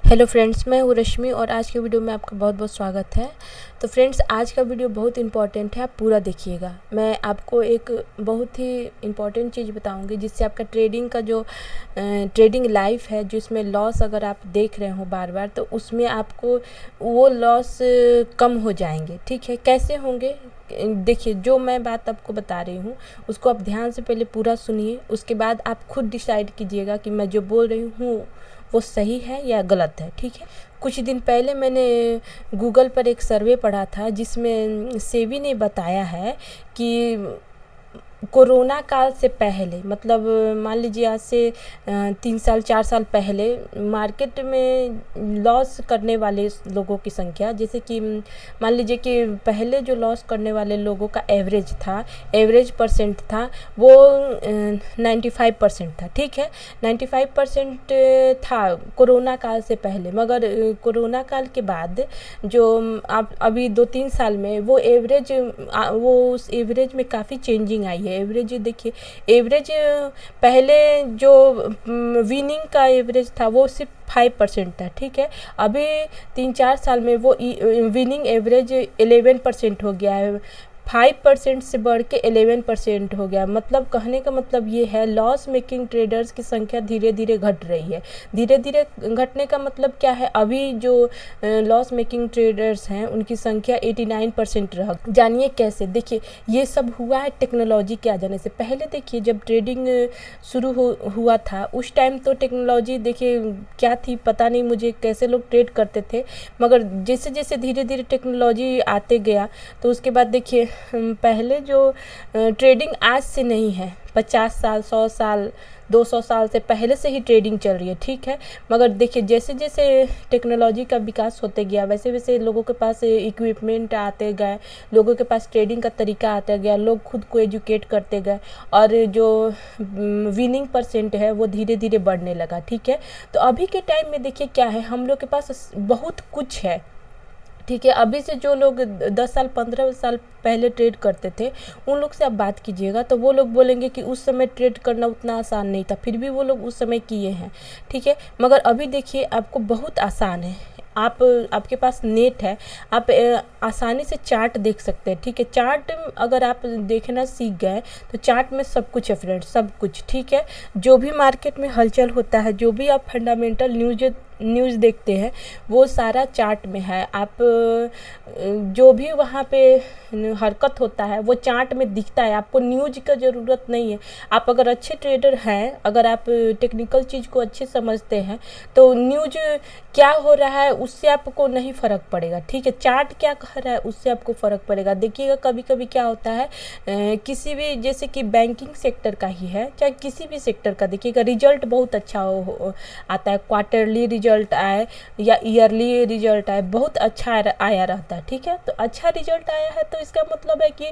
Hello friends, मैं हूँ रश्मि और आज के वीडियो में आपका बहुत बहुत स्वागत है। तो फ्रेंड्स, आज का वीडियो बहुत इंपॉर्टेंट है, आप पूरा देखिएगा। मैं आपको एक बहुत ही इम्पॉर्टेंट चीज़ बताऊंगी जिससे आपका ट्रेडिंग का जो ट्रेडिंग लाइफ है, जिसमें लॉस अगर आप देख रहे हो बार बार, तो उसमें आपको वो लॉस कम हो जाएंगे। ठीक है, कैसे होंगे? देखिए, जो मैं बात आपको बता रही हूँ उसको आप ध्यान से पहले पूरा सुनिए, उसके बाद आप खुद डिसाइड कीजिएगा कि मैं जो बोल रही हूँ वो सही है या गलत है। ठीक है, कुछ दिन पहले मैंने गूगल पर एक सर्वे पढ़ा था जिसमें सेबी ने बताया है कि कोरोना काल से पहले, मतलब मान लीजिए आज से 3 साल 4 साल पहले मार्केट में लॉस करने वाले लोगों की संख्या, जैसे कि मान लीजिए कि पहले जो लॉस करने वाले लोगों का एवरेज परसेंट था वो 95% था। ठीक है, 95% था कोरोना काल से पहले, मगर कोरोना काल के बाद जो आप अभी 2-3 साल में वो उस एवरेज में काफ़ी चेंजिंग आई है। एवरेज देखिए, एवरेज पहले जो विनिंग का एवरेज था वो सिर्फ 5% था। ठीक है, अभी 3-4 साल में वो विनिंग एवरेज 11% हो गया है। 5% से बढ़ के 11% हो गया। मतलब कहने का मतलब ये है, लॉस मेकिंग ट्रेडर्स की संख्या धीरे धीरे घट रही है। धीरे धीरे घटने का मतलब क्या है? अभी जो लॉस मेकिंग ट्रेडर्स हैं उनकी संख्या 89% रह। जानिए कैसे। देखिए, ये सब हुआ है टेक्नोलॉजी के आ जाने से। पहले देखिए, जब ट्रेडिंग शुरू हुआ था उस टाइम तो टेक्नोलॉजी देखिए क्या थी पता नहीं मुझे, कैसे लोग ट्रेड करते थे। मगर जैसे जैसे धीरे धीरे टेक्नोलॉजी आते गया तो उसके बाद देखिए, पहले जो ट्रेडिंग आज से नहीं है, 50 साल 100 साल 200 साल से पहले से ही ट्रेडिंग चल रही है। ठीक है, मगर देखिए जैसे जैसे टेक्नोलॉजी का विकास होते गया वैसे वैसे लोगों के पास इक्विपमेंट आते गए, लोगों के पास ट्रेडिंग का तरीका आता गया, लोग खुद को एजुकेट करते गए और जो विनिंग परसेंट है वो धीरे धीरे बढ़ने लगा। ठीक है, तो अभी के टाइम में देखिए क्या है, हम लोग के पास बहुत कुछ है। ठीक है, अभी से जो लोग 10 साल 15 साल पहले ट्रेड करते थे उन लोग से आप बात कीजिएगा तो वो लोग बोलेंगे कि उस समय ट्रेड करना उतना आसान नहीं था, फिर भी वो लोग उस समय किए हैं। ठीक है, मगर अभी देखिए आपको बहुत आसान है। आपके पास नेट है, आप आसानी से चार्ट देख सकते हैं। ठीक है, चार्ट अगर आप देखना सीख गए तो चार्ट में सब कुछ है फ्रेंड्स, सब कुछ। ठीक है, जो भी मार्केट में हलचल होता है, जो भी आप फंडामेंटल न्यूज़ देखते हैं वो सारा चार्ट में है। आप जो भी वहाँ पे हरकत होता है वो चार्ट में दिखता है, आपको न्यूज़ का ज़रूरत नहीं है। आप अगर अच्छे ट्रेडर हैं, अगर आप टेक्निकल चीज़ को अच्छे समझते हैं तो न्यूज़ क्या हो रहा है उससे आपको नहीं फ़र्क पड़ेगा। ठीक है, चार्ट क्या कह रहा है उससे आपको फ़र्क पड़ेगा। देखिएगा कभी कभी क्या होता है, किसी भी, जैसे कि बैंकिंग सेक्टर का ही है चाहे किसी भी सेक्टर का, देखिएगा रिजल्ट बहुत अच्छा आता है, क्वार्टरली रिजल्ट आए या ईयरली रिजल्ट आए, बहुत अच्छा आया रहता है। ठीक है, तो अच्छा रिजल्ट आया है तो इसका मतलब है कि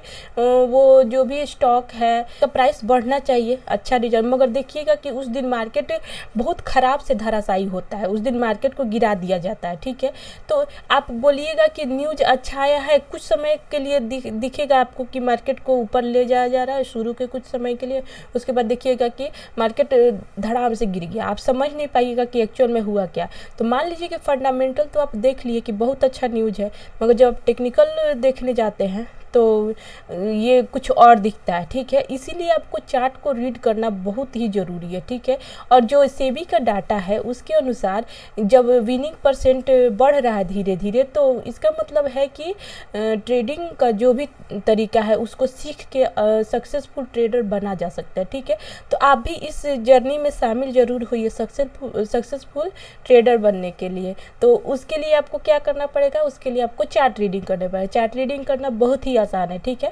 वो जो भी स्टॉक है का प्राइस बढ़ना चाहिए, अच्छा रिजल्ट। मगर देखिएगा कि उस दिन मार्केट बहुत ख़राब से धराशायी होता है, उस दिन मार्केट को गिरा दिया जाता है। ठीक है, तो आप बोलिएगा कि न्यूज़ अच्छा आया है, कुछ समय के लिए दिखेगा आपको कि मार्केट को ऊपर ले जाया जा रहा है शुरू के कुछ समय के लिए, उसके बाद देखिएगा कि मार्केट धड़ाम से गिर गया, आप समझ नहीं पाइएगा कि एक्चुअल में हुआ क्या। तो मान लीजिए कि फंडामेंटल तो आप देख लिए कि बहुत अच्छा न्यूज़ है, मगर जब आप टेक्निकल देखने जाते हैं तो ये कुछ और दिखता है। ठीक है, इसीलिए आपको चार्ट को रीड करना बहुत ही ज़रूरी है। ठीक है, और जो सेबी का डाटा है उसके अनुसार जब विनिंग परसेंट बढ़ रहा है धीरे धीरे, तो इसका मतलब है कि ट्रेडिंग का जो भी तरीका है उसको सीख के सक्सेसफुल ट्रेडर बना जा सकता है। ठीक है, तो आप भी इस जर्नी में शामिल ज़रूर होइए सक्सेसफुल ट्रेडर बनने के लिए। तो उसके लिए आपको क्या करना पड़ेगा, उसके लिए आपको चार्ट रीडिंग करना पड़ेगा। चार्ट रीडिंग करना बहुत ही आसान है। ठीक है,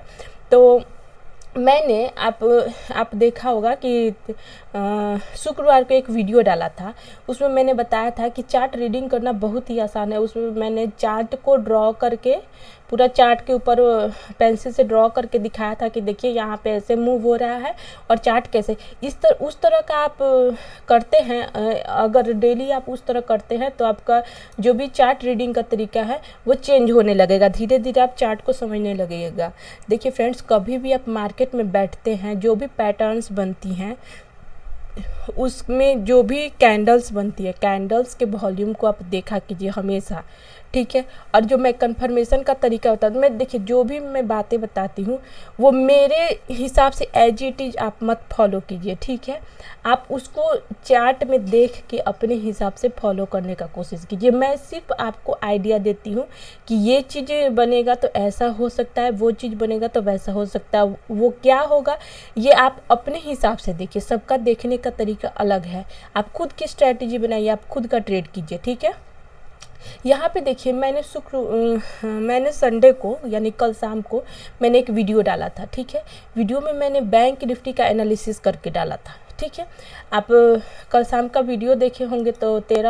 तो मैंने आप देखा होगा कि शुक्रवार को एक वीडियो डाला था, उसमें मैंने बताया था कि चार्ट रीडिंग करना बहुत ही आसान है। उसमें मैंने चार्ट को ड्रॉ करके, पूरा चार्ट के ऊपर पेंसिल से ड्रॉ करके दिखाया था कि देखिए यहाँ पे ऐसे मूव हो रहा है और चार्ट कैसे, उस तरह का आप करते हैं। अगर डेली आप उस तरह करते हैं तो आपका जो भी चार्ट रीडिंग का तरीका है वो चेंज होने लगेगा, धीरे धीरे आप चार्ट को समझने लगेगा। देखिए फ्रेंड्स, कभी भी आप मार्केट में बैठते हैं, जो भी पैटर्न्स बनती हैं उसमें जो भी कैंडल्स बनती है, कैंडल्स के वॉल्यूम को आप देखा कीजिए हमेशा, ठीक है। और जो मैं कन्फर्मेशन का तरीका होता है, मैं देखिए जो भी मैं बातें बताती हूँ वो मेरे हिसाब से एज इट इज़ आप मत फॉलो कीजिए, ठीक है। आप उसको चार्ट में देख के अपने हिसाब से फॉलो करने का कोशिश कीजिए। मैं सिर्फ आपको आइडिया देती हूँ कि ये चीज़ बनेगा तो ऐसा हो सकता है, वो चीज़ बनेगा तो वैसा हो सकता है, वो क्या होगा ये आप अपने हिसाब से देखिए। सबका देखने का तरीका अलग है। आप खुद की स्ट्रैटेजी बनाइए, आप खुद का ट्रेड कीजिए, ठीक है। यहाँ पे देखिए मैंने संडे को यानी कल शाम को मैंने एक वीडियो डाला था, ठीक है। वीडियो में मैंने बैंक निफ्टी का एनालिसिस करके डाला था, ठीक है। आप कल शाम का वीडियो देखे होंगे तो 3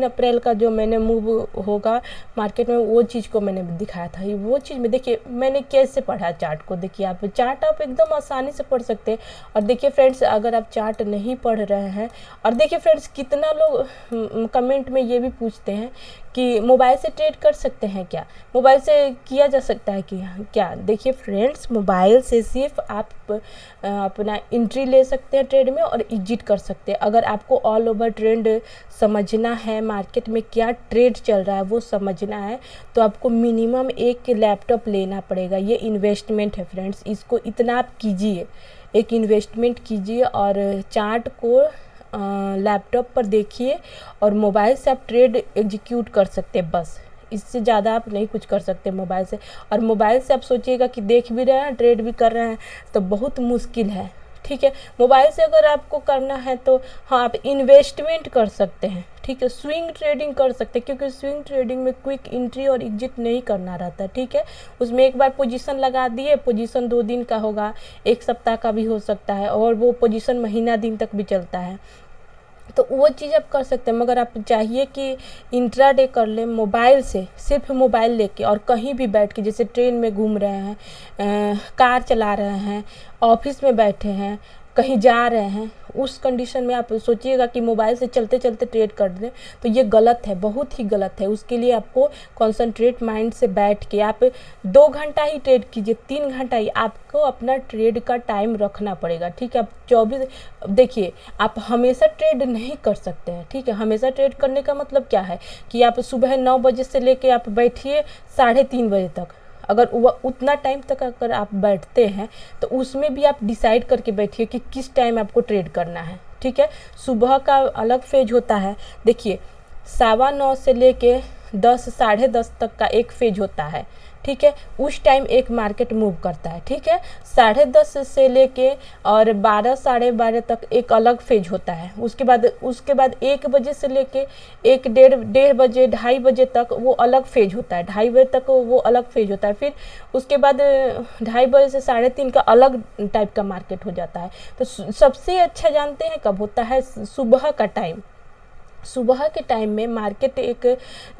अप्रैल का जो मैंने मूव होगा मार्केट में वो चीज़ को मैंने दिखाया था। वो चीज़ में देखिए मैंने कैसे पढ़ा चार्ट को। देखिए आप चार्ट आप एकदम आसानी से पढ़ सकते हैं। और देखिए फ्रेंड्स, अगर आप चार्ट नहीं पढ़ रहे हैं, और देखिए फ्रेंड्स कितना लोग कमेंट में ये भी पूछते हैं कि मोबाइल से ट्रेड कर सकते हैं क्या, मोबाइल से किया जा सकता है कि क्या। देखिए फ्रेंड्स, मोबाइल से सिर्फ आप अपना एंट्री ले सकते हैं ट्रेड में और एग्जिट कर सकते हैं। अगर आपको ऑल ओवर ट्रेंड समझना है, मार्केट में क्या ट्रेड चल रहा है वो समझना है, तो आपको मिनिमम एक लैपटॉप लेना पड़ेगा। ये इन्वेस्टमेंट है फ्रेंड्स, इसको इतना आप कीजिए, एक इन्वेस्टमेंट कीजिए और चार्ट को लैपटॉप पर देखिए और मोबाइल से आप ट्रेड एग्जीक्यूट कर सकते हैं। बस इससे ज़्यादा आप नहीं कुछ कर सकते मोबाइल से। और मोबाइल से आप सोचिएगा कि देख भी रहे हैं ट्रेड भी कर रहे हैं तो बहुत मुश्किल है, ठीक है। मोबाइल से अगर आपको करना है तो हाँ आप इन्वेस्टमेंट कर सकते हैं, ठीक है। स्विंग ट्रेडिंग कर सकते हैं, क्योंकि स्विंग ट्रेडिंग में क्विक एंट्री और एग्जिट नहीं करना रहता, ठीक है। उसमें एक बार पोजीशन लगा दिए, पोजीशन 2 दिन का होगा, 1 सप्ताह का भी हो सकता है, और वो पोजीशन महीना दिन तक भी चलता है, तो वो चीज़ आप कर सकते हैं। मगर आप चाहिए कि इंट्राडे कर लें मोबाइल से, सिर्फ मोबाइल लेके और कहीं भी बैठ के, जैसे ट्रेन में घूम रहे हैं, कार चला रहे हैं, ऑफिस में बैठे हैं, कहीं जा रहे हैं, उस कंडीशन में आप सोचिएगा कि मोबाइल से चलते चलते ट्रेड कर दें, तो ये गलत है, बहुत ही गलत है। उसके लिए आपको कॉन्संट्रेट माइंड से बैठ के आप 2 घंटा ही ट्रेड कीजिए, 3 घंटा ही आपको अपना ट्रेड का टाइम रखना पड़ेगा, ठीक है। आप 24 देखिए आप हमेशा ट्रेड नहीं कर सकते हैं, ठीक है। हमेशा ट्रेड करने का मतलब क्या है कि आप सुबह 9 बजे से लेके आप बैठिए 3:30 बजे तक। अगर वह उतना टाइम तक अगर आप बैठते हैं तो उसमें भी आप डिसाइड करके बैठिए कि किस टाइम आपको ट्रेड करना है, ठीक है। सुबह का अलग फेज होता है, देखिए 9:15 से लेके 10 साढ़े 10 तक का एक फेज होता है, ठीक है। उस टाइम एक मार्केट मूव करता है, ठीक है। 10:30 से लेके और 12 साढ़े 12 तक एक अलग फेज होता है। उसके बाद 1 बजे से लेके 1 डेढ़ बजे 2:30 बजे तक वो अलग फेज होता है, 2:30 बजे तक वो अलग फेज होता है। फिर उसके बाद 2:30 बजे से 3:30 का अलग टाइप का मार्केट हो जाता है। तो सबसे अच्छा जानते हैं कब होता है? सुबह का टाइम। सुबह के टाइम में मार्केट एक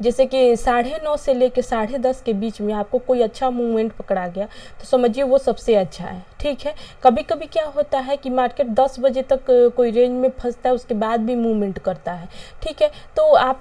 जैसे कि 9:30 से लेकर 10:30 के बीच में आपको कोई अच्छा मूवमेंट पकड़ा गया तो समझिए वो सबसे अच्छा है, ठीक है। कभी कभी क्या होता है कि मार्केट 10 बजे तक कोई रेंज में फंसता है, उसके बाद भी मूवमेंट करता है, ठीक है। तो आप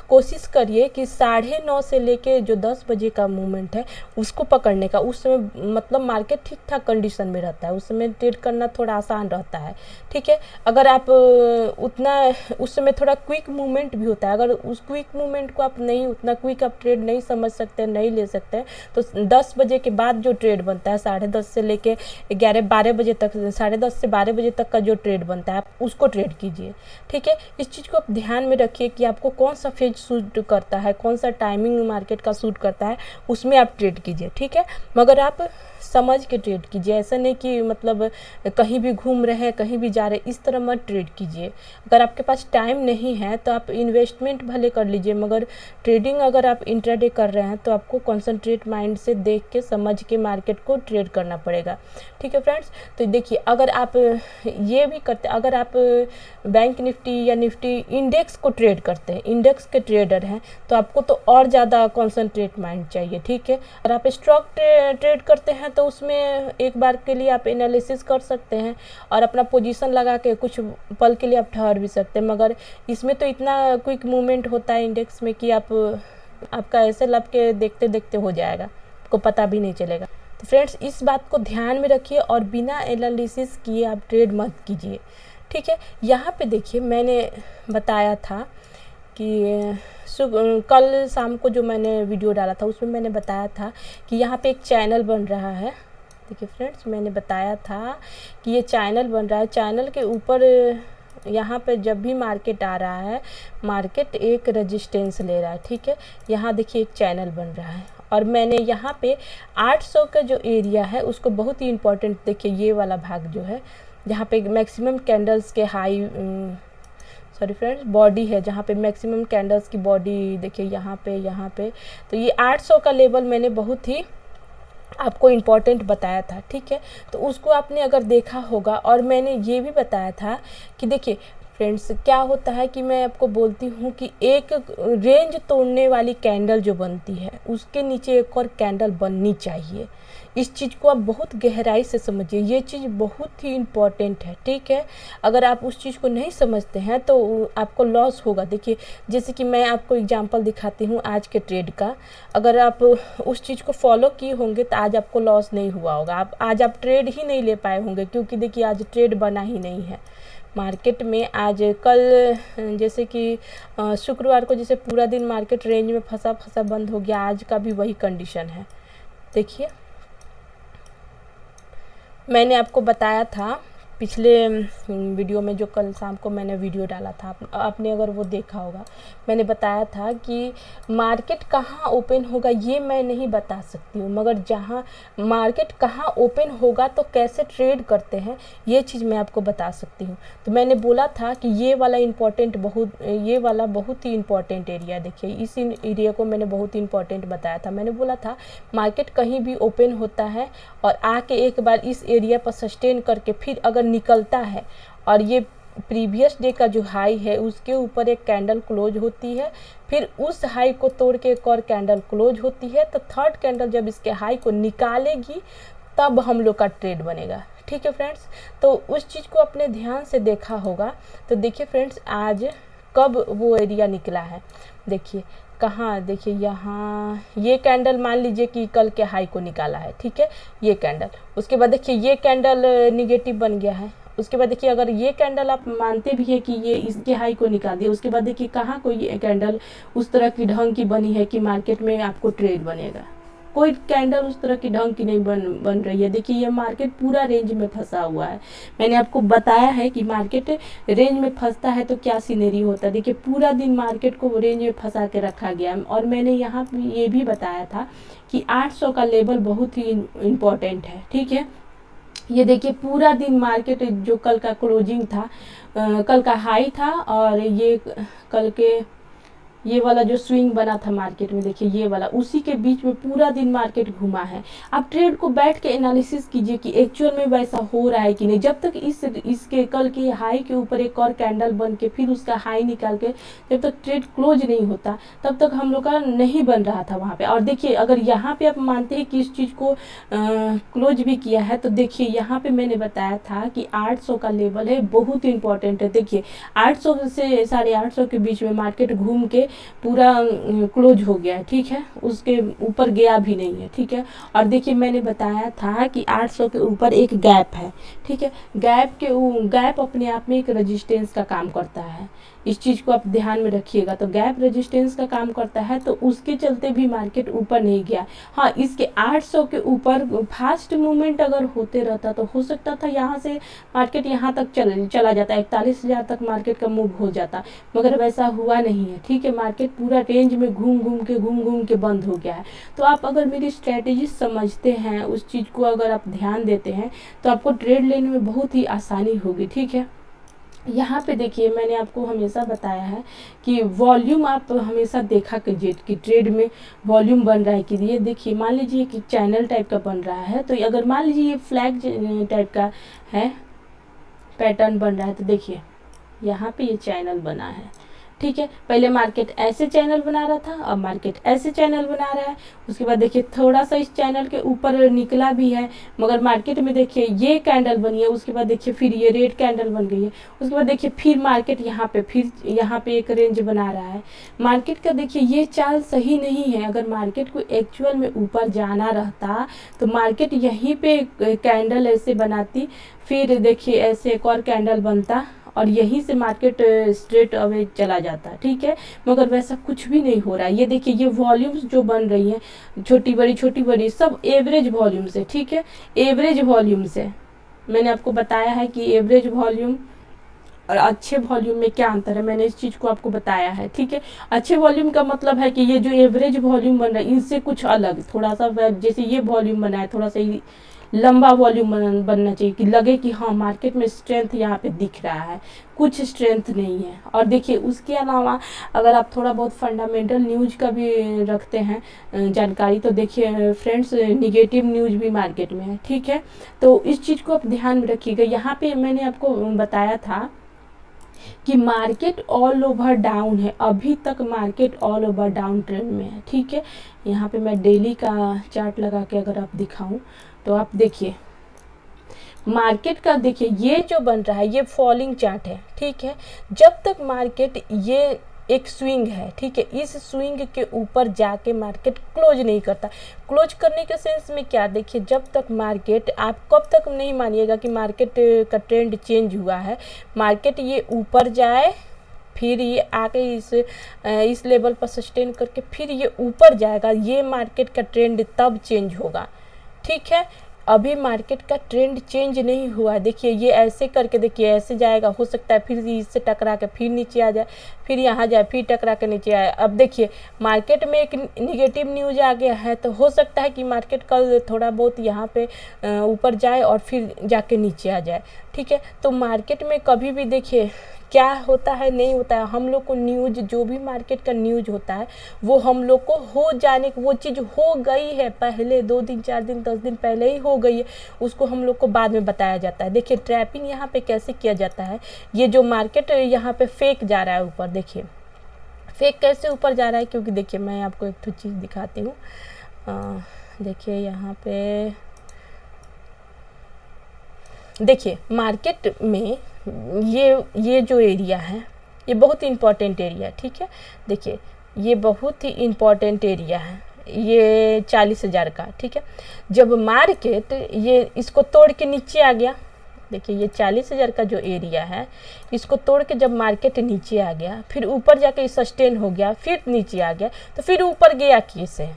कोशिश करिए कि 9:30 से लेके जो 10 बजे का मूवमेंट है उसको पकड़ने का। उस समय मतलब मार्केट ठीक ठाक कंडीशन में रहता है, उस समय ट्रेड करना थोड़ा आसान रहता है, ठीक है। अगर आप उस समय थोड़ा क्विक मूवमेंट भी होता है, अगर उस क्विक मूवमेंट को आप नहीं, उतना क्विक आप ट्रेड नहीं समझ सकते, नहीं ले सकते, तो 10 बजे के बाद जो ट्रेड बनता है 10:30 से लेके 11-12 बजे तक, 10:30 से 12 बजे तक का जो ट्रेड बनता है आप उसको ट्रेड कीजिए, ठीक है। इस चीज़ को आप ध्यान में रखिए कि आपको कौन सा फेज सूट करता है, कौन सा टाइमिंग मार्केट का सूट करता है, उसमें आप ट्रेड कीजिए, ठीक है। मगर आप समझ के ट्रेड कीजिए, ऐसा नहीं कि मतलब कहीं भी घूम रहे हैं, कहीं भी जा रहे हैं, इस तरह मत ट्रेड कीजिए। अगर आपके पास टाइम नहीं है तो आप इन्वेस्टमेंट भले कर लीजिए, मगर ट्रेडिंग अगर आप इंट्राडे कर रहे हैं तो आपको कॉन्संट्रेट माइंड से देख के समझ के मार्केट को ट्रेड करना पड़ेगा, ठीक है फ्रेंड्स। तो देखिए अगर आप ये भी करते, अगर आप बैंक निफ्टी या निफ्टी इंडेक्स को ट्रेड करते हैं, इंडेक्स के ट्रेडर हैं, तो आपको तो और ज़्यादा कॉन्संट्रेट माइंड चाहिए, ठीक है। अगर आप स्टॉक ट्रेड करते हैं तो उसमें एक बार के लिए आप एनालिसिस कर सकते हैं और अपना पोजीशन लगा के कुछ पल के लिए आप ठहर भी सकते हैं, मगर इसमें तो इतना क्विक मूवमेंट होता है इंडेक्स में कि आपका ऐसे लब के देखते देखते हो जाएगा, आपको पता भी नहीं चलेगा। तो फ्रेंड्स इस बात को ध्यान में रखिए और बिना एनालिसिस किए आप ट्रेड मत कीजिए, ठीक है। यहाँ पे देखिए मैंने बताया था कि कल शाम को जो मैंने वीडियो डाला था उसमें मैंने बताया था कि यहाँ पे एक चैनल बन रहा है। देखिए फ्रेंड्स मैंने बताया था कि ये चैनल बन रहा है, चैनल के ऊपर यहाँ पे जब भी मार्केट आ रहा है मार्केट एक रेजिस्टेंस ले रहा है, ठीक है। यहाँ देखिए एक चैनल बन रहा है और मैंने यहाँ पे 800 का जो एरिया है उसको बहुत ही इम्पोर्टेंट, देखिए ये वाला भाग जो है जहाँ पे मैक्सिमम कैंडल्स के हाई सॉरी फ्रेंड्स बॉडी है, जहाँ पे मैक्सिमम कैंडल्स की बॉडी देखिए यहाँ पे तो ये 800 का लेवल मैंने बहुत ही आपको इम्पोर्टेंट बताया था, ठीक है। तो उसको आपने अगर देखा होगा और मैंने ये भी बताया था कि देखिए फ्रेंड्स क्या होता है कि मैं आपको बोलती हूँ कि एक रेंज तोड़ने वाली कैंडल जो बनती है उसके नीचे एक और कैंडल बननी चाहिए। इस चीज़ को आप बहुत गहराई से समझिए, ये चीज़ बहुत ही इम्पॉर्टेंट है, ठीक है। अगर आप उस चीज़ को नहीं समझते हैं तो आपको लॉस होगा। देखिए जैसे कि मैं आपको एग्जांपल दिखाती हूँ आज के ट्रेड का, अगर आप उस चीज़ को फॉलो किए होंगे तो आज आपको लॉस नहीं हुआ होगा, आज आप ट्रेड ही नहीं ले पाए होंगे, क्योंकि देखिए आज ट्रेड बना ही नहीं है मार्केट में। आज कल जैसे कि शुक्रवार को जैसे पूरा दिन मार्केट रेंज में फंसा बंद हो गया, आज का भी वही कंडीशन है। देखिए मैंने आपको बताया था पिछले वीडियो में, जो कल शाम को मैंने वीडियो डाला था, आपने अगर वो देखा होगा, मैंने बताया था कि मार्केट कहाँ ओपन होगा ये मैं नहीं बता सकती हूँ, मगर जहाँ मार्केट कहाँ ओपन होगा तो कैसे ट्रेड करते हैं ये चीज़ मैं आपको बता सकती हूँ। तो मैंने बोला था कि ये वाला बहुत ही इम्पोर्टेंट एरिया, देखिए इस एरिया को मैंने बहुत ही इम्पोर्टेंट बताया था। मैंने बोला था मार्केट कहीं भी ओपन होता है और आके एक बार इस एरिया पर सस्टेन करके फिर अगर निकलता है और ये प्रीवियस डे का जो हाई है उसके ऊपर एक कैंडल क्लोज होती है, फिर उस हाई को तोड़ के एक और कैंडल क्लोज होती है, तो थर्ड कैंडल जब इसके हाई को निकालेगी तब हम लोग का ट्रेड बनेगा, ठीक है फ्रेंड्स। तो उस चीज़ को अपने ध्यान से देखा होगा। तो देखिए फ्रेंड्स आज कब वो एरिया निकला है, देखिए कहाँ, देखिए यहाँ ये कैंडल मान लीजिए कि कल के हाई को निकाला है, ठीक है, ये कैंडल। उसके बाद देखिए ये कैंडल निगेटिव बन गया है। उसके बाद देखिए अगर ये कैंडल आप मानते भी है कि ये इसके हाई को निकाल दिया, उसके बाद देखिए कहाँ कोई कैंडल उस तरह की ढंग की बनी है कि मार्केट में आपको ट्रेड बनेगा। कोई कैंडल उस तरह की ढंग की नहीं बन रही है। देखिए ये मार्केट पूरा रेंज में फंसा हुआ है। मैंने आपको बताया है कि मार्केट रेंज में फंसता है तो क्या सीनरी होता है। देखिए पूरा दिन मार्केट को रेंज में फंसा के रखा गया। और मैंने यहाँ ये भी बताया था कि 800 का लेवल बहुत ही इम्पोर्टेंट है, ठीक है। ये देखिए पूरा दिन मार्केट जो कल का क्लोजिंग था, कल का हाई था और ये कल के ये वाला जो स्विंग बना था मार्केट में, देखिए ये वाला, उसी के बीच में पूरा दिन मार्केट घुमा है। आप ट्रेड को बैठ के एनालिसिस कीजिए कि एक्चुअल में वैसा हो रहा है कि नहीं। जब तक इसके कल के हाई के ऊपर एक और कैंडल बन के फिर उसका हाई निकाल के जब तक ट्रेड क्लोज नहीं होता तब तक हम लोग का नहीं बन रहा था वहाँ पे। और देखिए अगर यहाँ पे आप मानते हैं कि इस चीज़ को क्लोज भी किया है तो देखिए यहाँ पे मैंने बताया था कि 800 का लेवल है, बहुत इंपॉर्टेंट है। देखिए 800 से 850 के बीच में मार्केट घूम के पूरा क्लोज हो गया है, ठीक है, उसके ऊपर गया भी नहीं है, ठीक है। और देखिए मैंने बताया था कि 800 के ऊपर एक गैप है, ठीक है। गैप अपने आप में एक रेजिस्टेंस का काम करता है, इस चीज़ को आप ध्यान में रखिएगा। तो गैप रेजिस्टेंस का काम करता है, तो उसके चलते भी मार्केट ऊपर नहीं गया। हाँ, इसके 800 के ऊपर फास्ट मूवमेंट अगर होते रहता तो हो सकता था यहाँ से मार्केट यहाँ तक चला जाता, 41,000 तक मार्केट का मूव हो जाता, मगर वैसा हुआ नहीं है, ठीक है। मार्केट पूरा रेंज में घूम घूम के बंद हो गया है। तो आप अगर मेरी स्ट्रेटेजी समझते हैं, उस चीज़ को अगर आप ध्यान देते हैं तो आपको ट्रेड लेने में बहुत ही आसानी होगी, ठीक है। यहाँ पे देखिए मैंने आपको हमेशा बताया है कि वॉल्यूम आप हमेशा देखा कीजिए कि ट्रेड में वॉल्यूम बन रहा है कि ये देखिए मान लीजिए कि चैनल टाइप का बन रहा है, तो अगर मान लीजिए ये फ्लैग टाइप का है, पैटर्न बन रहा है, तो देखिए यहाँ पे ये चैनल बना है, ठीक है, पहले मार्केट ऐसे चैनल बना रहा था, अब मार्केट ऐसे चैनल बना रहा है। उसके बाद देखिए थोड़ा सा इस चैनल के ऊपर निकला भी है, मगर मार्केट में देखिए ये कैंडल बनी है, उसके बाद देखिए फिर ये रेड कैंडल बन गई है, उसके बाद देखिए फिर मार्केट यहाँ पे फिर यहाँ पे एक रेंज बना रहा है। मार्केट का देखिए ये चाल सही नहीं है। अगर मार्केट को एक्चुअल में ऊपर जाना रहता तो मार्केट यहीं पे कैंडल ऐसे बनाती, फिर देखिए ऐसे एक और कैंडल बनता और यहीं से मार्केट स्ट्रेट अवे चला जाता। ठीक है, मगर वैसा कुछ भी नहीं हो रहा है। ये देखिए ये वॉल्यूम्स जो बन रही हैं छोटी बड़ी सब एवरेज वॉल्यूम से। ठीक है, एवरेज वॉल्यूम से मैंने आपको बताया है कि एवरेज वॉल्यूम और अच्छे वॉल्यूम में क्या अंतर है, मैंने इस चीज़ को आपको बताया है। ठीक है, अच्छे वॉल्यूम का मतलब है कि ये जो एवरेज वॉल्यूम बन रहा है इनसे कुछ अलग, थोड़ा सा जैसे ये वॉल्यूम बना है थोड़ा सा लंबा वॉल्यूम बनना चाहिए कि लगे कि हाँ मार्केट में स्ट्रेंथ यहाँ पे दिख रहा है, कुछ स्ट्रेंथ नहीं है। और देखिए उसके अलावा अगर आप थोड़ा बहुत फंडामेंटल न्यूज का भी रखते हैं जानकारी, तो देखिए फ्रेंड्स निगेटिव न्यूज भी मार्केट में है। ठीक है, तो इस चीज़ को आप ध्यान में रखिएगा। यहाँ पे मैंने आपको बताया था कि मार्केट ऑल ओवर डाउन है, अभी तक market all over down trend में है। ठीक है, यहाँ पे मैं डेली का चार्ट लगा के अगर आप दिखाऊं तो आप देखिए मार्केट का, देखिए ये जो बन रहा है ये फॉलिंग चार्ट है। ठीक है, जब तक मार्केट ये एक स्विंग है, ठीक है, इस स्विंग के ऊपर जाके मार्केट क्लोज नहीं करता। क्लोज करने के सेंस में क्या, देखिए जब तक मार्केट, आप कब तक नहीं मानिएगा कि मार्केट का ट्रेंड चेंज हुआ है। मार्केट ये ऊपर जाए, फिर ये आके इस लेवल पर सस्टेन करके फिर ये ऊपर जाएगा, ये मार्केट का ट्रेंड तब चेंज होगा। ठीक है, अभी मार्केट का ट्रेंड चेंज नहीं हुआ है। देखिए ये ऐसे करके देखिए ऐसे जाएगा, हो सकता है फिर इससे टकरा के फिर नीचे आ जाए, फिर यहाँ जाए, फिर टकरा के नीचे आए। अब देखिए मार्केट में एक निगेटिव न्यूज आ गया है, तो हो सकता है कि मार्केट कल थोड़ा बहुत यहाँ पे ऊपर जाए और फिर जाके नीचे आ जाए। ठीक है, तो मार्केट में कभी भी देखिए क्या होता है नहीं होता है, हम लोग को न्यूज, जो भी मार्केट का न्यूज होता है वो हम लोग को हो जाने, वो चीज़ हो गई है पहले 2 दिन 4 दिन 10 दिन पहले ही हो गई है, उसको हम लोग को बाद में बताया जाता है। देखिए ट्रैपिंग यहाँ पे कैसे किया जाता है, ये जो मार्केट यहाँ पे फेक जा रहा है ऊपर, देखिए फेक कैसे ऊपर जा रहा है, क्योंकि देखिए मैं आपको एक चीज़ दिखाती हूँ। देखिए यहाँ पे देखिए मार्केट में ये जो एरिया है ये बहुत इम्पॉर्टेंट एरिया है। ठीक है, देखिए ये बहुत ही इम्पॉर्टेंट एरिया है, ये 40,000 का। ठीक है, जब मार्केट ये इसको तोड़ के नीचे आ गया, देखिए ये 40,000 का जो एरिया है इसको तोड़ के जब मार्केट नीचे आ गया, फिर ऊपर जाके सस्टेन हो गया, फिर नीचे आ गया, तो फिर ऊपर गया कैसे,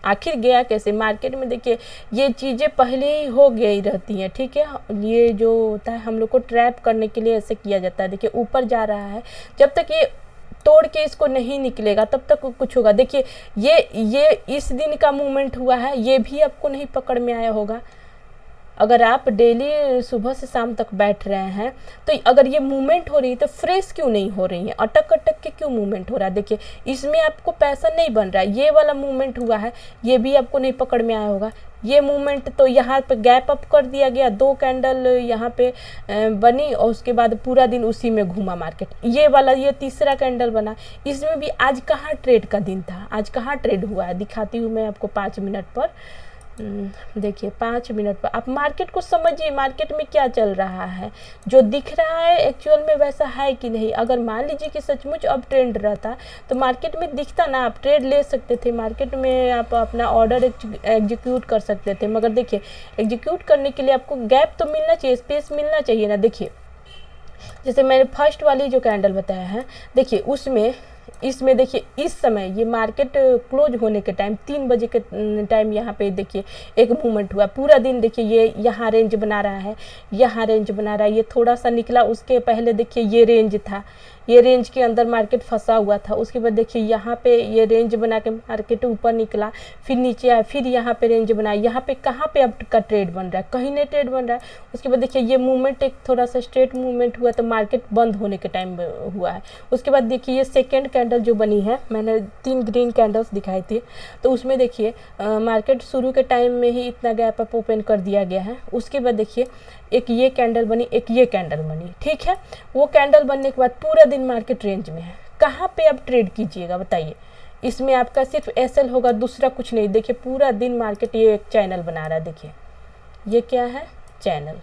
आखिर गया कैसे। मार्केट में देखिए ये चीज़ें पहले ही हो गई रहती हैं। ठीक है, ये जो होता है हम लोग को ट्रैप करने के लिए ऐसे किया जाता है। देखिए ऊपर जा रहा है, जब तक ये तोड़ के इसको नहीं निकलेगा तब तक कुछ होगा। देखिए ये इस दिन का मूवमेंट हुआ है, ये भी आपको नहीं पकड़ में आया होगा। अगर आप डेली सुबह से शाम तक बैठ रहे हैं तो अगर ये मूवमेंट हो रही है तो फ्रेश क्यों नहीं हो रही है, अटक अटक के क्यों मूवमेंट हो रहा है। देखिए इसमें आपको पैसा नहीं बन रहा है, ये वाला मूवमेंट हुआ है ये भी आपको नहीं पकड़ में आया होगा। ये मूवमेंट तो यहाँ पे गैप अप कर दिया गया, 2 कैंडल यहाँ पे बनी और उसके बाद पूरा दिन उसी में घूमा मार्केट। ये वाला ये तीसरा कैंडल बना, इसमें भी आज कहाँ ट्रेड का दिन था, आज कहाँ ट्रेड हुआ है, दिखाती हूँ मैं आपको 5 मिनट पर। देखिए 5 मिनट पर आप मार्केट को समझिए, मार्केट में क्या चल रहा है, जो दिख रहा है एक्चुअल में वैसा है कि नहीं। अगर मान लीजिए कि सचमुच अब ट्रेंड रहता तो मार्केट में दिखता ना, आप ट्रेड ले सकते थे, मार्केट में आप अपना ऑर्डर एग्जीक्यूट कर सकते थे। मगर देखिए एग्जीक्यूट करने के लिए आपको गैप तो मिलना चाहिए, स्पेस मिलना चाहिए ना। देखिए जैसे मैंने फर्स्ट वाली जो कैंडल बताया है, देखिए उसमें इसमें देखिए इस समय ये मार्केट क्लोज होने के टाइम 3 बजे के टाइम यहाँ पे देखिए एक मूवमेंट हुआ, पूरा दिन देखिए ये यहाँ रेंज बना रहा है, यहाँ रेंज बना रहा है, ये थोड़ा सा निकला, उसके पहले देखिए ये रेंज था, ये रेंज के अंदर मार्केट फंसा हुआ था। उसके बाद देखिए यहाँ पे ये रेंज बना के मार्केट ऊपर निकला, फिर नीचे आया, फिर यहाँ पे रेंज बना, यहाँ पे कहाँ पे अब का ट्रेड बन रहा है, कहीं नहीं ट्रेड बन रहा है। उसके बाद देखिए ये मूवमेंट एक थोड़ा सा स्ट्रेट मूवमेंट हुआ तो मार्केट बंद होने के टाइम हुआ है। उसके बाद देखिए ये सेकेंड कैंडल जो बनी है, मैंने 3 ग्रीन कैंडल्स दिखाई थी, तो उसमें देखिए मार्केट शुरू के टाइम में ही इतना गैप अप ओपन कर दिया गया है। उसके बाद देखिए एक ये कैंडल बनी, एक ये कैंडल बनी। ठीक है, वो कैंडल बनने के बाद पूरा दिन मार्केट रेंज में है, कहाँ पे आप ट्रेड कीजिएगा बताइए। इसमें आपका सिर्फ एसएल होगा, दूसरा कुछ नहीं। देखिए पूरा दिन मार्केट ये एक चैनल बना रहा है, देखिए ये क्या है, चैनल,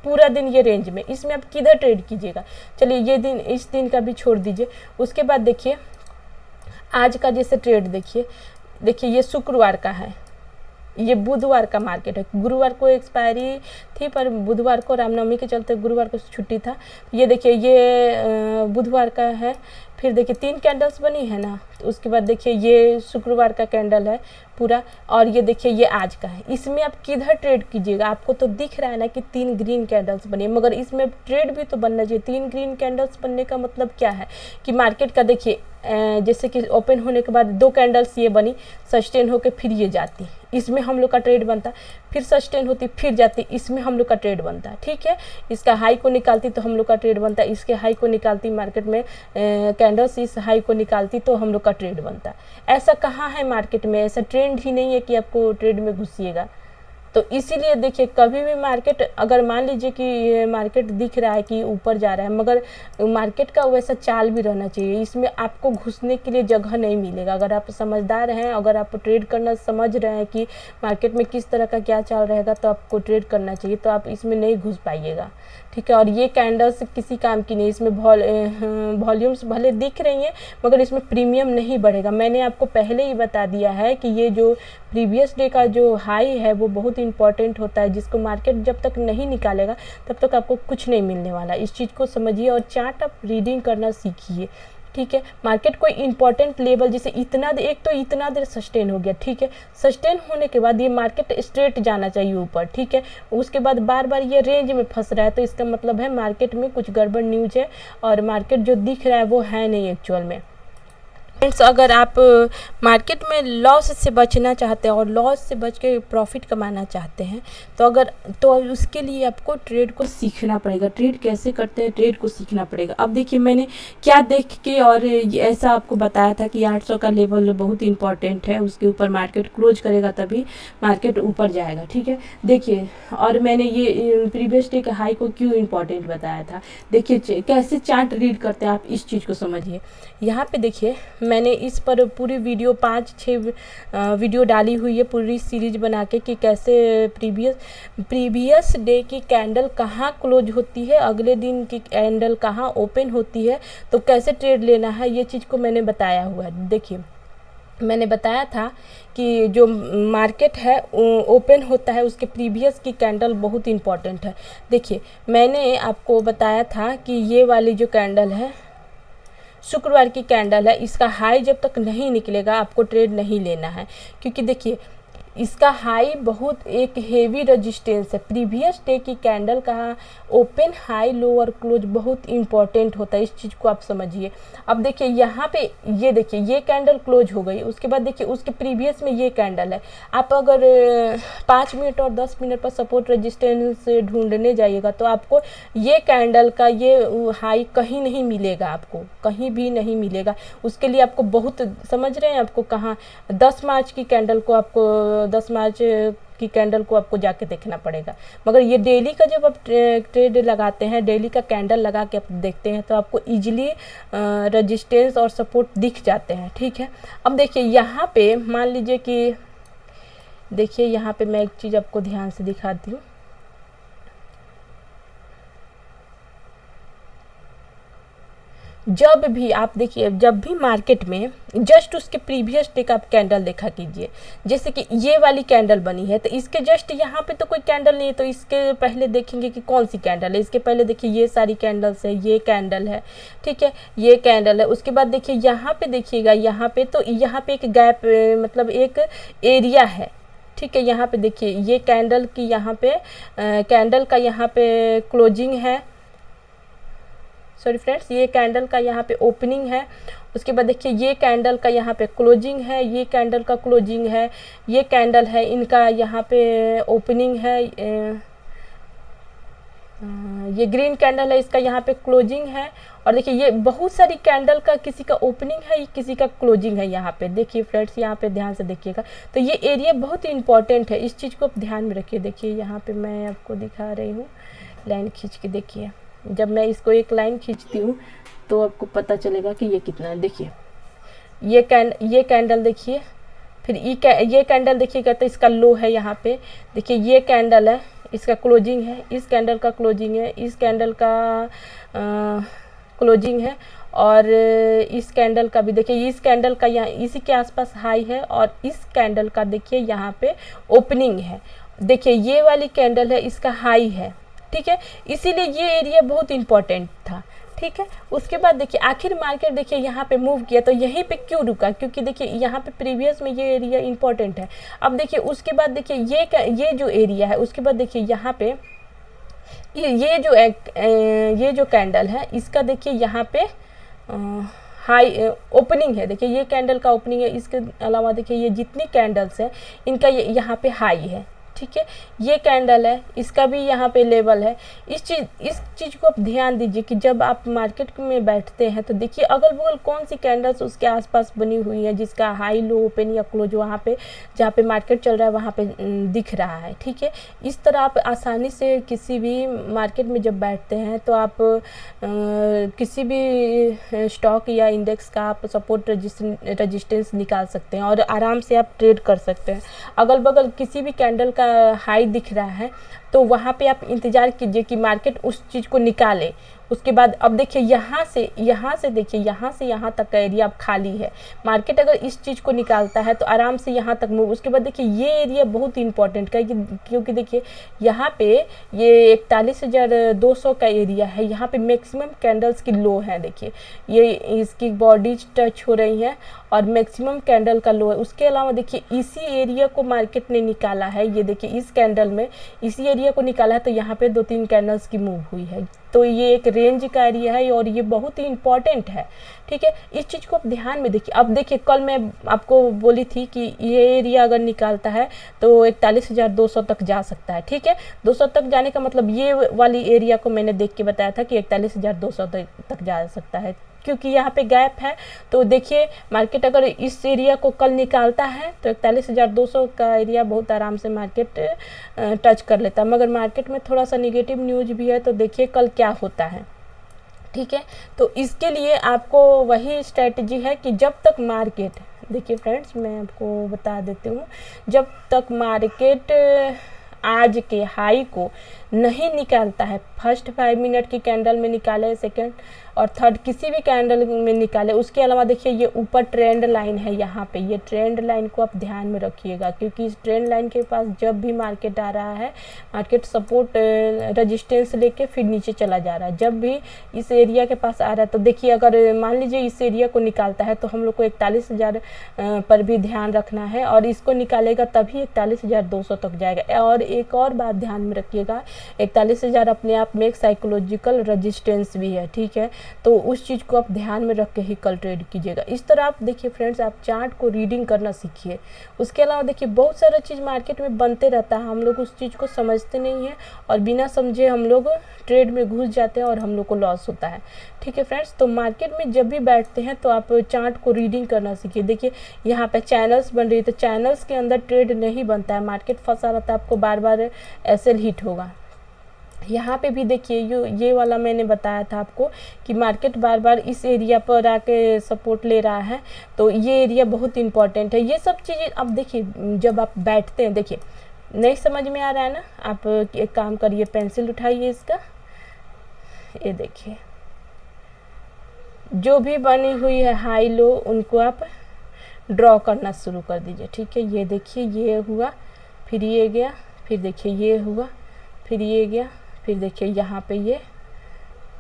पूरा दिन ये रेंज में, इसमें आप किधर ट्रेड कीजिएगा। चलिए ये दिन, इस दिन का भी छोड़ दीजिए। उसके बाद देखिए आज का जैसे ट्रेड देखिए, देखिए ये शुक्रवार का है, ये बुधवार का मार्केट है। गुरुवार को एक्सपायरी थी पर बुधवार को रामनवमी के चलते गुरुवार को छुट्टी था। ये देखिए ये बुधवार का है। फिर देखिए 3 कैंडल्स बनी है ना, तो उसके बाद देखिए ये शुक्रवार का कैंडल है पूरा, और ये देखिए ये आज का है। इसमें आप किधर ट्रेड कीजिएगा, आपको तो दिख रहा है ना कि 3 ग्रीन कैंडल्स बनी, मगर इसमें ट्रेड भी तो बनना चाहिए। 3 ग्रीन कैंडल्स बनने का मतलब क्या है कि मार्केट का देखिए जैसे कि ओपन होने के बाद 2 कैंडल्स ये बनी, सस्टेन होकर फिर ये जाती, इसमें हम लोग का ट्रेड बनता, फिर सस्टेन होती फिर जाती, इसमें हम लोग का ट्रेड बनता। ठीक है, इसका हाई को निकालती तो हम लोग का ट्रेड बनता, इसके हाई को निकालती मार्केट में कैंडल्स, इस हाई को निकालती तो हम लोग का ट्रेड बनता। ऐसा कहाँ है मार्केट में, ऐसा ट्रेंड ही नहीं है कि आपको ट्रेड में घुसिएगा। तो इसीलिए देखिए कभी भी मार्केट, अगर मान लीजिए कि मार्केट दिख रहा है कि ऊपर जा रहा है, मगर मार्केट का वैसा चाल भी रहना चाहिए, इसमें आपको घुसने के लिए जगह नहीं मिलेगा। अगर आप समझदार हैं, अगर आप ट्रेड करना समझ रहे हैं कि मार्केट में किस तरह का क्या चाल रहेगा, तो आपको ट्रेड करना चाहिए, तो आप इसमें नहीं घुस पाइएगा। ठीक है, और ये कैंडल्स किसी काम की नहीं, इसमें वॉल्यूम्स भले दिख रही हैं मगर इसमें प्रीमियम नहीं बढ़ेगा। मैंने आपको पहले ही बता दिया है कि ये जो प्रीवियस डे का जो हाई है वो बहुत इंपॉर्टेंट होता है, जिसको मार्केट जब तक नहीं निकालेगा तब तक आपको कुछ नहीं मिलने वाला। इस चीज़ को समझिए और चार्ट आप रीडिंग करना सीखिए। ठीक है, मार्केट कोई इंपॉर्टेंट लेवल, जैसे इतना एक तो इतना देर सस्टेन हो गया, ठीक है, सस्टेन होने के बाद ये मार्केट स्ट्रेट जाना चाहिए ऊपर। ठीक है, उसके बाद बार बार ये रेंज में फंस रहा है, तो इसका मतलब है मार्केट में कुछ गड़बड़ न्यूज है, और मार्केट जो दिख रहा है वो है नहीं एक्चुअल में। फ्रेंड्स, अगर आप मार्केट में लॉस से बचना चाहते हैं और लॉस से बच के प्रॉफिट कमाना चाहते हैं, तो उसके लिए आपको ट्रेड को सीखना पड़ेगा। ट्रेड कैसे करते हैं, ट्रेड को सीखना पड़ेगा। अब देखिए मैंने क्या देख के और ऐसा आपको बताया था कि 800 का लेवल बहुत इंपॉर्टेंट है, उसके ऊपर मार्केट क्लोज करेगा तभी मार्केट ऊपर जाएगा। ठीक है, देखिए, और मैंने ये प्रीवियस डे का हाई को क्यों इंपॉर्टेंट बताया था। देखिए कैसे चार्ट रीड करते हैं, आप इस चीज़ को समझिए। यहाँ पे देखिए मैंने इस पर पूरी वीडियो 5-6 वीडियो डाली हुई है, पूरी सीरीज बना के कि कैसे प्रीवियस डे की कैंडल कहाँ क्लोज होती है, अगले दिन की कैंडल कहाँ ओपन होती है, तो कैसे ट्रेड लेना है, ये चीज़ को मैंने बताया हुआ है। देखिए मैंने बताया था कि जो मार्केट है ओपन होता है उसके प्रीवियस की कैंडल बहुत इंपॉर्टेंट है। देखिए मैंने आपको बताया था कि ये वाली जो कैंडल है शुक्रवार की कैंडल है, इसका हाई जब तक नहीं निकलेगा आपको ट्रेड नहीं लेना है, क्योंकि देखिए इसका हाई बहुत एक हेवी रेजिस्टेंस है। प्रीवियस डे की कैंडल का ओपन हाई लोअर क्लोज बहुत इंपॉर्टेंट होता है, इस चीज़ को आप समझिए। अब देखिए यहाँ पे ये देखिए ये कैंडल क्लोज हो गई, उसके बाद देखिए उसके प्रीवियस में ये कैंडल है। आप अगर 5 मिनट और 10 मिनट पर सपोर्ट रेजिस्टेंस ढूंढने जाइएगा तो आपको ये कैंडल का ये हाई कहीं नहीं मिलेगा, आपको कहीं भी नहीं मिलेगा। उसके लिए आपको बहुत, समझ रहे हैं, आपको कहाँ 10 मार्च की कैंडल को, आपको 10 मार्च की कैंडल को आपको जाके देखना पड़ेगा। मगर ये डेली का जब आप ट्रेड लगाते हैं, डेली का कैंडल लगा के आप देखते हैं तो आपको इजीली रेजिस्टेंस और सपोर्ट दिख जाते हैं। ठीक है, अब देखिए यहाँ पे मान लीजिए कि, देखिए यहाँ पे मैं एक चीज़ आपको ध्यान से दिखाती हूँ। जब भी आप देखिए, जब भी मार्केट में जस्ट उसके प्रीवियस डे का आप कैंडल देखा कीजिए, जैसे कि ये वाली कैंडल बनी है तो इसके जस्ट यहाँ पे तो कोई कैंडल नहीं है, तो इसके पहले देखेंगे कि कौन सी कैंडल है। इसके पहले देखिए ये सारी कैंडल्स है, ये कैंडल है, ठीक है, ये कैंडल है। उसके बाद देखिए यहाँ पे देखिएगा, यहाँ पे तो यहाँ पे एक गैप, मतलब एक एरिया है, ठीक है। यहाँ पे देखिए ये कैंडल की, यहाँ पे कैंडल का यहाँ पे क्लोजिंग है, सॉरी फ्रेंड्स, ये कैंडल का यहाँ पे ओपनिंग है। उसके बाद देखिए ये कैंडल का यहाँ पे क्लोजिंग है, ये कैंडल का क्लोजिंग है, ये कैंडल है, इनका यहाँ पे ओपनिंग है, ये ग्रीन कैंडल है, इसका यहाँ पे क्लोजिंग है। और देखिए ये बहुत सारी कैंडल का, किसी का ओपनिंग है, किसी का क्लोजिंग है। यहाँ पे देखिए फ्रेंड्स, यहाँ पे ध्यान से देखिएगा, तो ये एरिया बहुत इंपॉर्टेंट है, इस चीज़ को आप ध्यान में रखिए। देखिए यहाँ पे मैं आपको दिखा रही हूँ, लाइन खींच के देखिए, जब मैं इसको एक लाइन खींचती हूँ तो आपको पता चलेगा कि ये कितना है। देखिए ये कैंडल देखिए, फिर ये कैंडल देखिएगा तो इसका लो है यहाँ पे। देखिए ये कैंडल है, इसका क्लोजिंग है, इस कैंडल का क्लोजिंग है, इस कैंडल का क्लोजिंग है, और इस कैंडल का भी देखिए, इस कैंडल का यहाँ इसी के आसपास हाई है, और इस कैंडल का देखिए यहाँ पे ओपनिंग है। देखिए ये वाली कैंडल है, इसका हाई है, ठीक है, इसीलिए ये एरिया बहुत इंपॉर्टेंट था, ठीक है। उसके बाद देखिए आखिर मार्केट देखिए यहाँ पे मूव किया तो यहीं पे क्यों रुका, क्योंकि देखिए यहाँ पे प्रीवियस में ये एरिया इंपॉर्टेंट है। अब देखिए उसके बाद देखिए ये जो एरिया है, उसके बाद देखिए यहाँ पे ये जो कैंडल है, इसका देखिए यहाँ पे हाई ओपनिंग है। देखिए ये कैंडल का ओपनिंग है, इसके अलावा देखिए ये जितनी कैंडल्स है इनका यहाँ पे हाई है, ठीक है। ये कैंडल है, इसका भी यहाँ पे लेवल है। इस चीज़ को आप ध्यान दीजिए कि जब आप मार्केट में बैठते हैं तो देखिए अगल बगल कौन सी कैंडल्स उसके आसपास बनी हुई है जिसका हाई लो ओपन या क्लोज वहाँ पे जहाँ पे मार्केट चल रहा है वहाँ पे दिख रहा है, ठीक है। इस तरह आप आसानी से किसी भी मार्केट में जब बैठते हैं तो आप किसी भी स्टॉक या इंडेक्स का आप सपोर्ट रजिस्टेंस निकाल सकते हैं और आराम से आप ट्रेड कर सकते हैं। अगल बगल किसी भी कैंडल का हाई दिख रहा है तो वहाँ पे आप इंतज़ार कीजिए कि मार्केट उस चीज़ को निकाले। उसके बाद अब देखिए यहाँ से देखिए यहाँ से यहाँ तक का एरिया अब खाली है। मार्केट अगर इस चीज़ को निकालता है तो आराम से यहाँ तक मूव। उसके बाद देखिए ये एरिया बहुत इंपॉर्टेंट है क्योंकि देखिए यहाँ पे ये 41,200 का एरिया है। यहाँ पे मैक्सिमम कैंडल्स की लो है। देखिए ये इसकी बॉडी टच हो रही है और मैक्सिमम कैंडल का लो है। उसके अलावा देखिए इसी एरिया को मार्केट ने निकाला है। ये देखिए इस कैंडल में इसी एरिया को निकाला है तो यहाँ पे 2-3 कैंडल्स की मूव हुई है। तो ये एक रेंज का एरिया है और ये बहुत ही इंपॉर्टेंट है, ठीक है। इस चीज़ को आप ध्यान में देखिए। अब देखिए कल मैं आपको बोली थी कि ये एरिया अगर निकालता है तो 41,200 तक जा सकता है, ठीक है। 200 तक जाने का मतलब ये वाली एरिया को मैंने देख के बताया था कि 41,200 तक जा सकता है, क्योंकि यहाँ पे गैप है। तो देखिए मार्केट अगर इस एरिया को कल निकालता है तो 41,200 का एरिया बहुत आराम से मार्केट टच कर लेता है। मगर मार्केट में थोड़ा सा निगेटिव न्यूज भी है तो देखिए कल क्या होता है, ठीक है। तो इसके लिए आपको वही स्ट्रेटजी है कि जब तक मार्केट, देखिए फ्रेंड्स मैं आपको बता देती हूँ, जब तक मार्केट आज के हाई को नहीं निकालता है, फर्स्ट 5 मिनट की कैंडल में निकाले, सेकंड और थर्ड किसी भी कैंडल में निकाले। उसके अलावा देखिए ये ऊपर ट्रेंड लाइन है, यहाँ पे ये ट्रेंड लाइन को आप ध्यान में रखिएगा, क्योंकि इस ट्रेंड लाइन के पास जब भी मार्केट आ रहा है, मार्केट सपोर्ट रजिस्टेंस लेके फिर नीचे चला जा रहा है। जब भी इस एरिया के पास आ रहा है तो देखिए अगर मान लीजिए इस एरिया को निकालता है तो हम लोग को 41,000 पर भी ध्यान रखना है और इसको निकालेगा तभी 41,200 तक जाएगा। और एक और बात ध्यान में रखिएगा, 41,000 अपने आप में एक साइकोलॉजिकल रजिस्टेंस भी है, ठीक है। तो उस चीज़ को आप ध्यान में रख के ही कल ट्रेड कीजिएगा। इस तरह आप देखिए फ्रेंड्स, आप चार्ट को रीडिंग करना सीखिए। उसके अलावा देखिए बहुत सारा चीज़ मार्केट में बनते रहता है, हम लोग उस चीज़ को समझते नहीं हैं और बिना समझे हम लोग ट्रेड में घुस जाते हैं और हम लोग को लॉस होता है, ठीक है फ्रेंड्स। तो मार्केट में जब भी बैठते हैं तो आप चार्ट को रीडिंग करना सीखिए। देखिए यहाँ पे चैनल्स बन रही है तो चैनल्स के अंदर ट्रेड नहीं बनता है, मार्केट फंसा रहता है, आपको बार बार एसएल हिट होगा। यहाँ पे भी देखिए ये वाला मैंने बताया था आपको कि मार्केट बार बार इस एरिया पर आके सपोर्ट ले रहा है, तो ये एरिया बहुत इंपॉर्टेंट है। ये सब चीज़ें अब देखिए जब आप बैठते हैं, देखिए नहीं समझ में आ रहा है ना, आप एक काम करिए, पेंसिल उठाइए इसका, ये देखिए जो भी बनी हुई है हाई लो उनको आप ड्रॉ करना शुरू कर दीजिए, ठीक है। ये देखिए ये हुआ, फिर ये गया, फिर देखिए ये हुआ, फिर ये गया, फिर देखिए यहाँ पे ये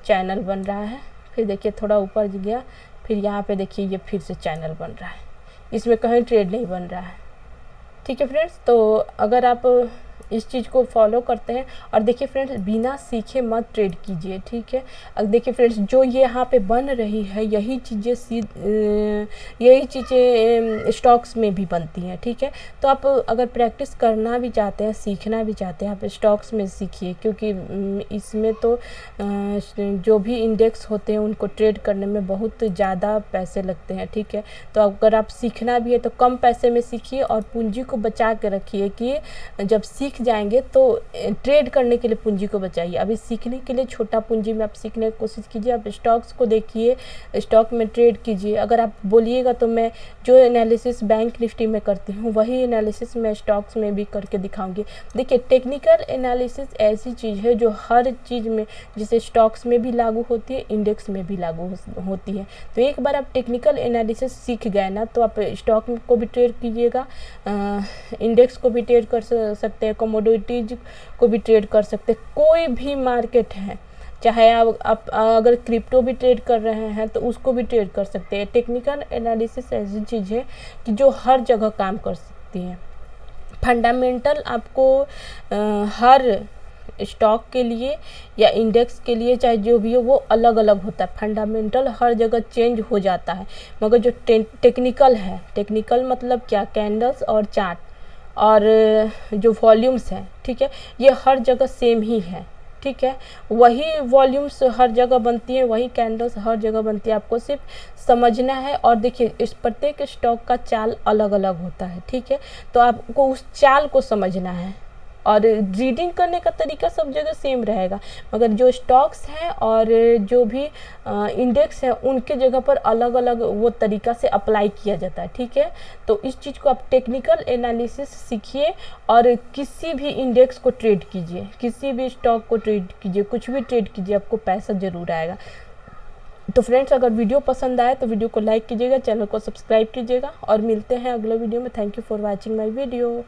चैनल बन रहा है, फिर देखिए थोड़ा ऊपर गया, फिर यहाँ पे देखिए ये फिर से चैनल बन रहा है, इसमें कहीं ट्रेड नहीं बन रहा है, ठीक है फ्रेंड्स। तो अगर आप इस चीज़ को फॉलो करते हैं और देखिए फ्रेंड्स बिना सीखे मत ट्रेड कीजिए, ठीक है। अब देखिए फ्रेंड्स जो ये यहाँ पे बन रही है यही चीज़ें स्टॉक्स में भी बनती हैं, ठीक है। तो आप अगर प्रैक्टिस करना भी चाहते हैं, सीखना भी चाहते हैं, आप स्टॉक्स में सीखिए, क्योंकि इसमें तो जो भी इंडेक्स होते हैं उनको ट्रेड करने में बहुत ज़्यादा पैसे लगते हैं, ठीक है। तो अगर आप सीखना भी है तो कम पैसे में सीखिए और पूंजी को बचा के रखिए कि जब सीख सीख जाएंगे तो ट्रेड करने के लिए पूंजी को बचाइए। अभी सीखने के लिए छोटा पूंजी में आप सीखने की कोशिश कीजिए। आप स्टॉक्स को देखिए, स्टॉक में ट्रेड कीजिए। अगर आप बोलिएगा तो मैं जो एनालिसिस बैंक निफ्टी में करती हूँ वही एनालिसिस मैं स्टॉक्स में भी करके दिखाऊंगी। देखिए, टेक्निकल एनालिसिस ऐसी चीज़ है जो हर चीज़ में, जैसे स्टॉक्स में भी लागू होती है, इंडेक्स में भी लागू होती है। तो एक बार आप टेक्निकल एनालिसिस सीख गए ना तो आप स्टॉक को भी ट्रेड कीजिएगा, इंडेक्स को भी ट्रेड कर सकते हैं, कमोडिटीज को भी ट्रेड कर सकते हैं। कोई भी मार्केट है, चाहे आप अगर क्रिप्टो भी ट्रेड कर रहे हैं तो उसको भी ट्रेड कर सकते हैं। टेक्निकल एनालिसिस ऐसी चीज़ है कि जो हर जगह काम कर सकती है। फंडामेंटल आपको हर स्टॉक के लिए या इंडेक्स के लिए, चाहे जो भी हो, वो अलग अलग होता है। फंडामेंटल हर जगह चेंज हो जाता है, मगर जो टेक्निकल है, टेक्निकल मतलब क्या, कैंडल्स और चार्ट और जो वॉल्यूम्स हैं, ठीक है, ये हर जगह सेम ही है, ठीक है। वही वॉल्यूम्स हर जगह बनती हैं, वही कैंडल्स हर जगह बनती है। आपको सिर्फ समझना है। और देखिए, इस प्रत्येक स्टॉक का चाल अलग अलग होता है, ठीक है। तो आपको उस चाल को समझना है और रीडिंग करने का तरीका सब जगह सेम रहेगा, मगर जो स्टॉक्स हैं और जो भी इंडेक्स है उनके जगह पर अलग अलग वो तरीका से अप्लाई किया जाता है, ठीक है। तो इस चीज़ को आप टेक्निकल एनालिसिस सीखिए और किसी भी इंडेक्स को ट्रेड कीजिए, किसी भी स्टॉक को ट्रेड कीजिए, कुछ भी ट्रेड कीजिए, आपको पैसा ज़रूर आएगा। तो फ्रेंड्स, अगर वीडियो पसंद आए तो वीडियो को लाइक कीजिएगा, चैनल को सब्सक्राइब कीजिएगा और मिलते हैं अगले वीडियो में। Thank you for watching my video.